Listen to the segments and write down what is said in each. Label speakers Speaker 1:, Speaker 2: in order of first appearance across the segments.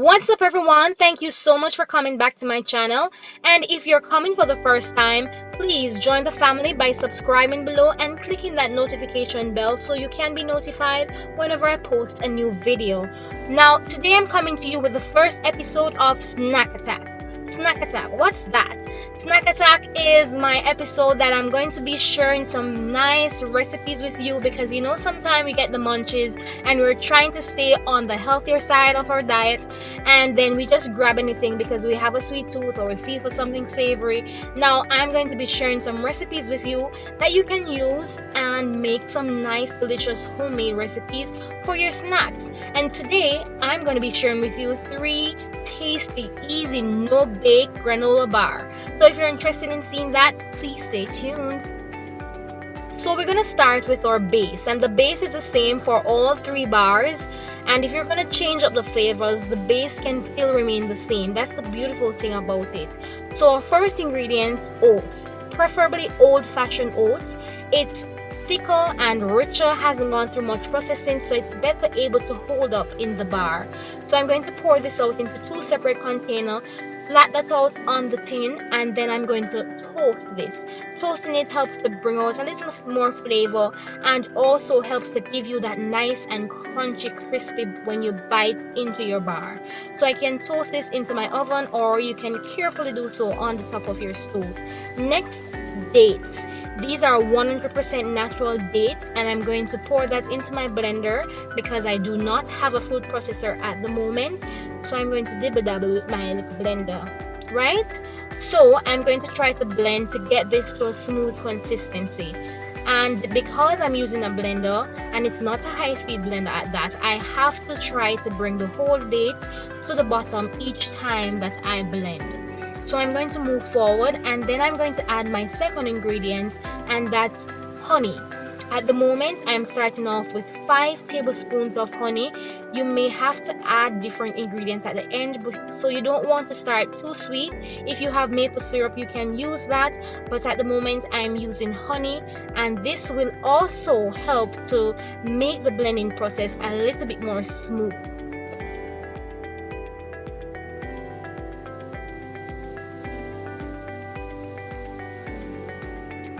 Speaker 1: What's up, everyone? Thank you so much for coming back to my channel. And if you're coming for the first time, please join the family by subscribing below and clicking that notification bell so you can be notified whenever I post a new video. Now, today I'm coming to you with the first episode of Snack Attack. Snack Attack, what's that? Snack Attack is my episode that I'm going to be sharing some nice recipes with you because sometimes we get the munchies and we're trying to stay on the healthier side of our diet, and then we just grab anything because we have a sweet tooth or we feel for something savory. Now I'm going to be sharing some recipes with you that you can use and make some nice delicious homemade recipes for your snacks. And today I'm going to be sharing with you 3 tasty, easy, no bake granola bar. So if you're interested in seeing that, please stay tuned. So we're going to start with our base, and the base is the same for all 3 bars. And if you're going to change up the flavors, the base can still remain the same. That's the beautiful thing about it. So our first ingredient, oats, preferably old-fashioned oats. It's thicker and richer, hasn't gone through much processing, so it's better able to hold up in the bar. So I'm going to pour this out into 2 separate containers, flat that out on the tin, and then I'm going to toast this. Toasting it helps to bring out a little more flavor and also helps to give you that nice and crunchy, crispy when you bite into your bar. So I can toast this into my oven, or you can carefully do so on the top of your stove. Next, dates. These are 100% natural dates, and I'm going to pour that into my blender because I do not have a food processor at the moment. So I'm going to dibble dabble with my little blender, right? So I'm going to try to blend to get this to a smooth consistency. And because I'm using a blender and it's not a high-speed blender at that, I have to try to bring the whole dates to the bottom each time that I blend. So I'm going to move forward, and then I'm going to add my second ingredient, and that's honey. At the moment, I'm starting off with 5 tablespoons of honey. You may have to add different ingredients at the end, so you don't want to start too sweet. If you have maple syrup, you can use that, but at the moment I'm using honey, and this will also help to make the blending process a little bit more smooth.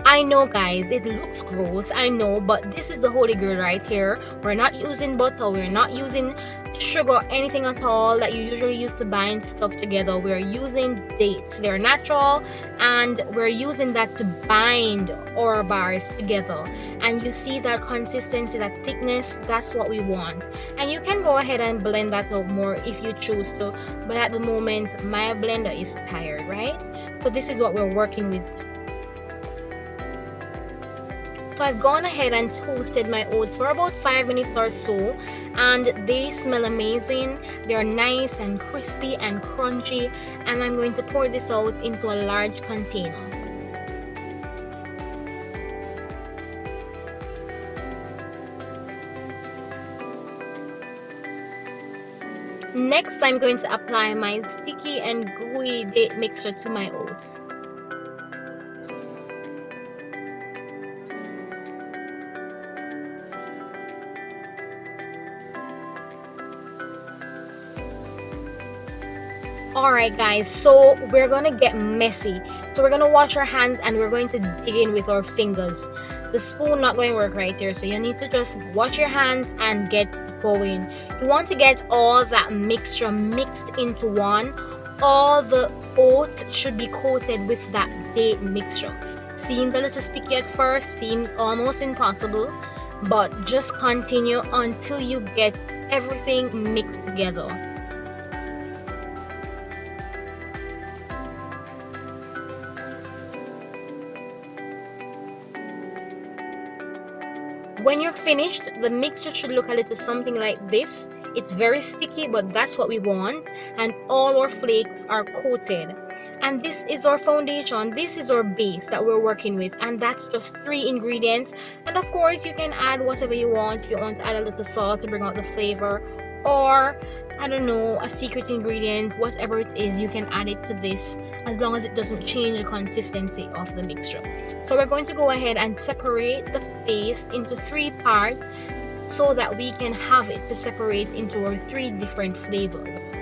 Speaker 1: I know, guys, it looks gross, I know, but this is the holy grail right here. We're not using butter, we're not using sugar, anything at all that you usually use to bind stuff together. We're using dates. They're natural, and we're using that to bind our bars together. And you see that consistency, that thickness, that's what we want. And you can go ahead and blend that out more if you choose to, but at the moment my blender is tired, right? So this is what we're working with. So I've gone ahead and toasted my oats for about 5 minutes or so, and they smell amazing. They're nice and crispy and crunchy, and I'm going to pour this out into a large container. Next, I'm going to apply my sticky and gooey date mixture to my oats. Alright, guys, so we're gonna get messy. So we're gonna wash our hands and we're going to dig in with our fingers. The spoon not going to work right here, so you need to just wash your hands and get going. You want to get all that mixture mixed into one. All the oats should be coated with that date mixture. Seems a little sticky at first, seems almost impossible, but just continue until you get everything mixed together. When you're finished, the mixture should look a little something like this. It's very sticky, but that's what we want, and all our flakes are coated. And this is our foundation, this is our base that we're working with, and that's just 3 ingredients. And of course you can add whatever you want. If you want to add a little salt to bring out the flavor, or I don't know, a secret ingredient, whatever it is, you can add it to this as long as it doesn't change the consistency of the mixture. So we're going to go ahead and separate the base into 3 parts so that we can have it to separate into our 3 different flavors.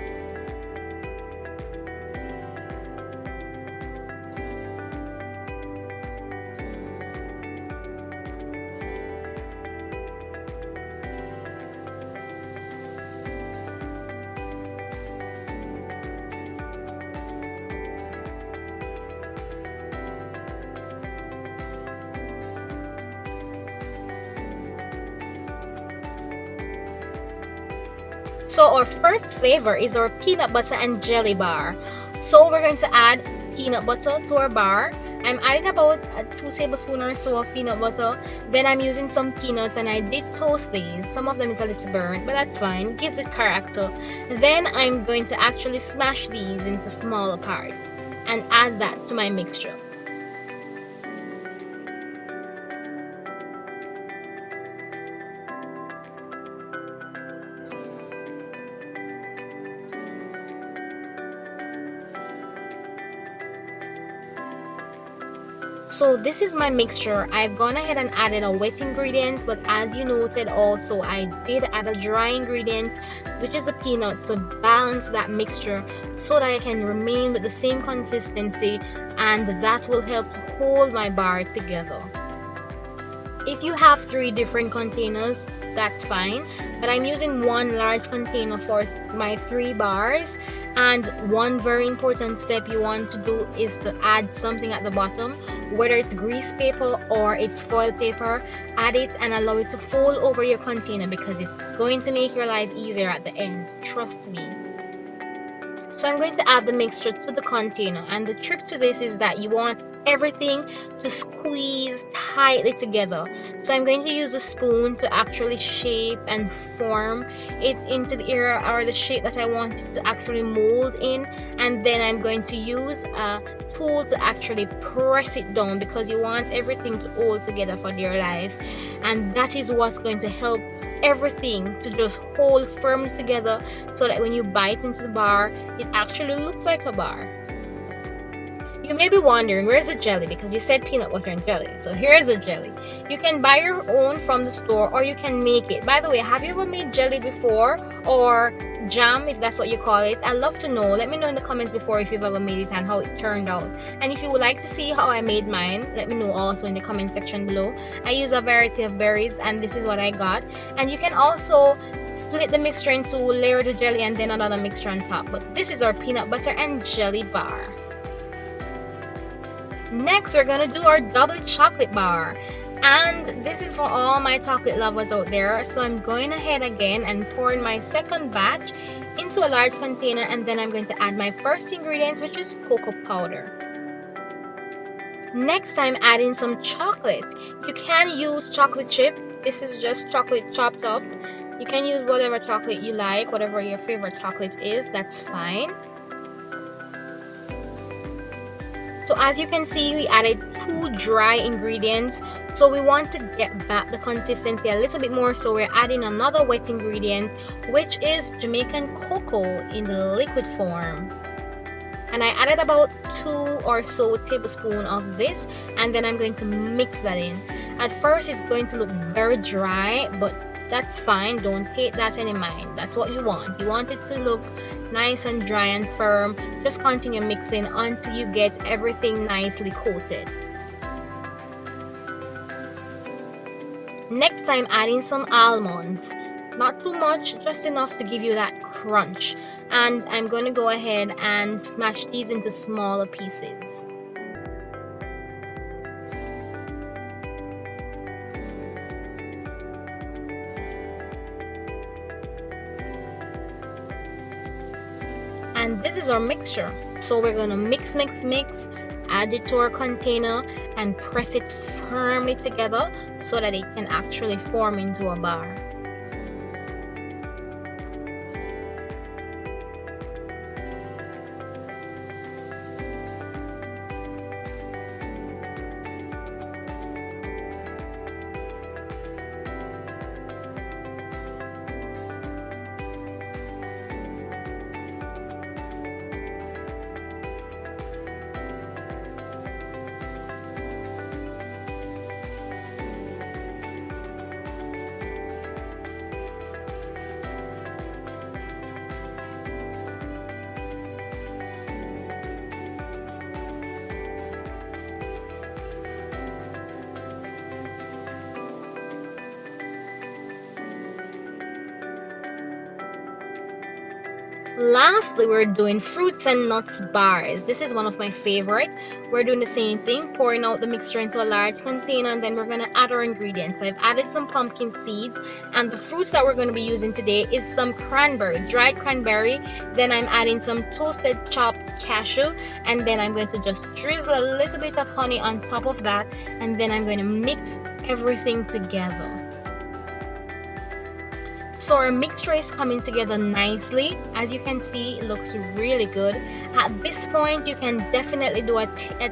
Speaker 1: So our first flavor is our peanut butter and jelly bar. So we're going to add peanut butter to our bar. I'm adding about 2 tablespoons or so of peanut butter. Then I'm using some peanuts and I did toast these. Some of them is a little burnt, but that's fine. It gives it character. Then I'm going to actually smash these into smaller parts and add that to my mixture. So this is my mixture. I've gone ahead and added a wet ingredients, but as you noted also I did add a dry ingredients, which is a peanut, to balance that mixture so that I can remain with the same consistency, and that will help to hold my bar together. If you have 3 different containers, that's fine, but I'm using one large container for my 3 bars. And one very important step you want to do is to add something at the bottom, whether it's grease paper or it's foil paper. Add it and allow it to fold over your container because it's going to make your life easier at the end, trust me. So I'm going to add the mixture to the container, and the trick to this is that you want everything to squeeze tightly together. So I'm going to use a spoon to actually shape and form it into the area or the shape that I want it to actually mold in, and then I'm going to use a tool to actually press it down because you want everything to hold together for dear life, and that is what's going to help everything to just hold firmly together so that when you bite into the bar it actually looks like a bar. You may be wondering, where's the jelly? Because you said peanut butter and jelly. So here's the jelly. You can buy your own from the store or you can make it. By the way, have you ever made jelly before, or jam if that's what you call it? I'd love to know. Let me know in the comments before if you've ever made it and how it turned out. And if you would like to see how I made mine, let me know also in the comment section below. I use a variety of berries and this is what I got. And you can also split the mixture into layer the jelly and then another mixture on top. But this is our peanut butter and jelly bar. Next, we're gonna do our double chocolate bar, and this is for all my chocolate lovers out there. So I'm going ahead again and pouring my second batch into a large container, and then I'm going to add my first ingredients, which is cocoa powder. Next, I'm adding some chocolate. You can use chocolate chip. This is just chocolate chopped up. You can use whatever chocolate you like, whatever your favorite chocolate is, that's fine. So as you can see, we added 2 dry ingredients, so we want to get back the consistency a little bit more, so we're adding another wet ingredient, which is Jamaican cocoa in the liquid form. And I added about 2 or so tablespoons of this, and then I'm going to mix that in. At first it's going to look very dry, but that's fine, don't pay that any mind. That's what you want. You want it to look nice and dry and firm. Just continue mixing until you get everything nicely coated. Next, I'm adding some almonds. Not too much, just enough to give you that crunch. And I'm going to go ahead and smash these into smaller pieces. And this is our mixture, so we're gonna mix, add it to our container and press it firmly together so that it can actually form into a bar. Lastly, we're doing fruits and nuts bars. This is one of my favorite. We're doing the same thing, pouring out the mixture into a large container, and then we're going to add our ingredients. I've added some pumpkin seeds, and the fruits that we're going to be using today is some cranberry, dried cranberry. Then I'm adding some toasted chopped cashew, and then I'm going to just drizzle a little bit of honey on top of that, and then I'm going to mix everything together. So our mixture is coming together nicely. As you can see, it looks really good. At this point, you can definitely do a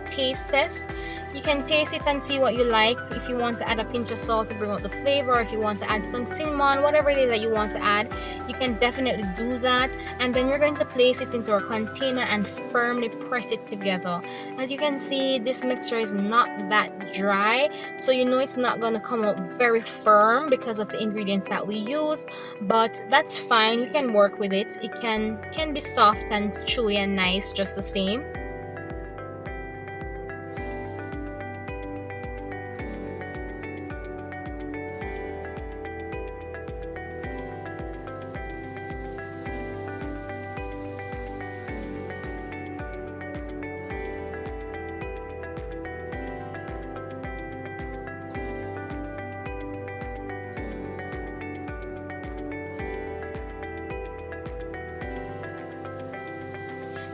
Speaker 1: taste test. You can taste it and see what you like. If you want to add a pinch of salt to bring out the flavor, if you want to add some cinnamon, whatever it is that you want to add, you can definitely do that. And then you're going to place it into a container and firmly press it together. As you can see, this mixture is not that dry, so you know it's not going to come out very firm because of the ingredients that we use, but that's fine. We can work with it. It can be soft and chewy and nice just the same.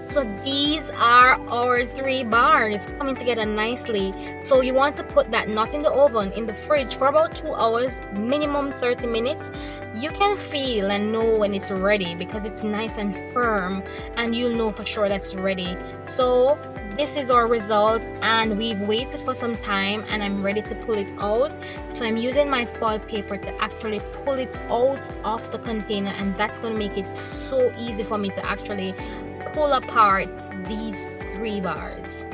Speaker 1: So these are our three bars coming together nicely. So you want to put that nut in the oven in the fridge for about 2 hours, minimum 30 minutes. You can feel and know when it's ready because it's nice and firm, and you'll know for sure that's ready. So this is our result, and we've waited for some time, and I'm ready to pull it out. So I'm using my foil paper to actually pull it out of the container, and that's going to make it so easy for me to actually pull apart these three bars.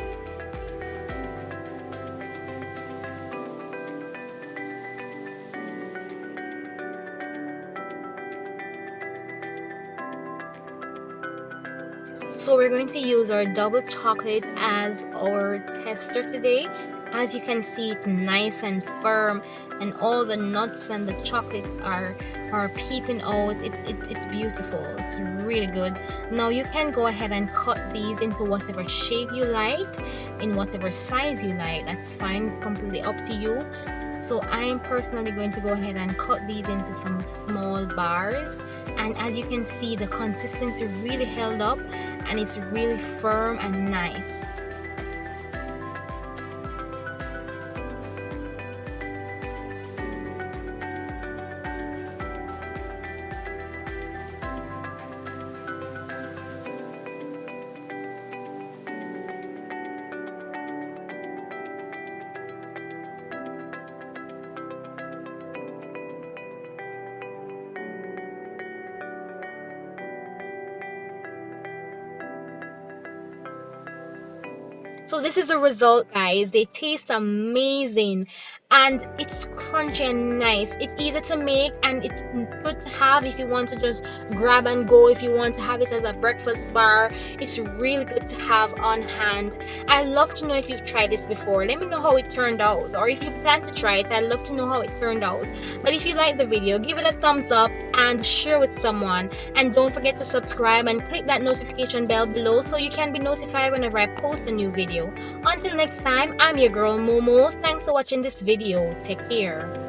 Speaker 1: So we're going to use our double chocolate as our tester today. As you can see, it's nice and firm, and all the nuts and the chocolates are peeping out. It's beautiful. It's really good. Now you can go ahead and cut these into whatever shape you like, in whatever size you like. That's fine. It's completely up to you. So I'm personally going to go ahead and cut these into some small bars, and as you can see, the consistency really held up and it's really firm and nice. So this is the result, guys. They taste amazing, and it's crunchy and nice. It's easy to make, and it's good to have if you want to just grab and go. If you want to have it as a breakfast bar, it's really good to have on hand. I'd love to know if you've tried this before. Let me know how it turned out, or if you plan to try it, I'd love to know how it turned out. But if you like the video, give it a thumbs up and share with someone, and don't forget to subscribe and click that notification bell below so you can be notified whenever I post a new video. Until next time, I'm your girl Momo. Thanks for watching this video. Take care.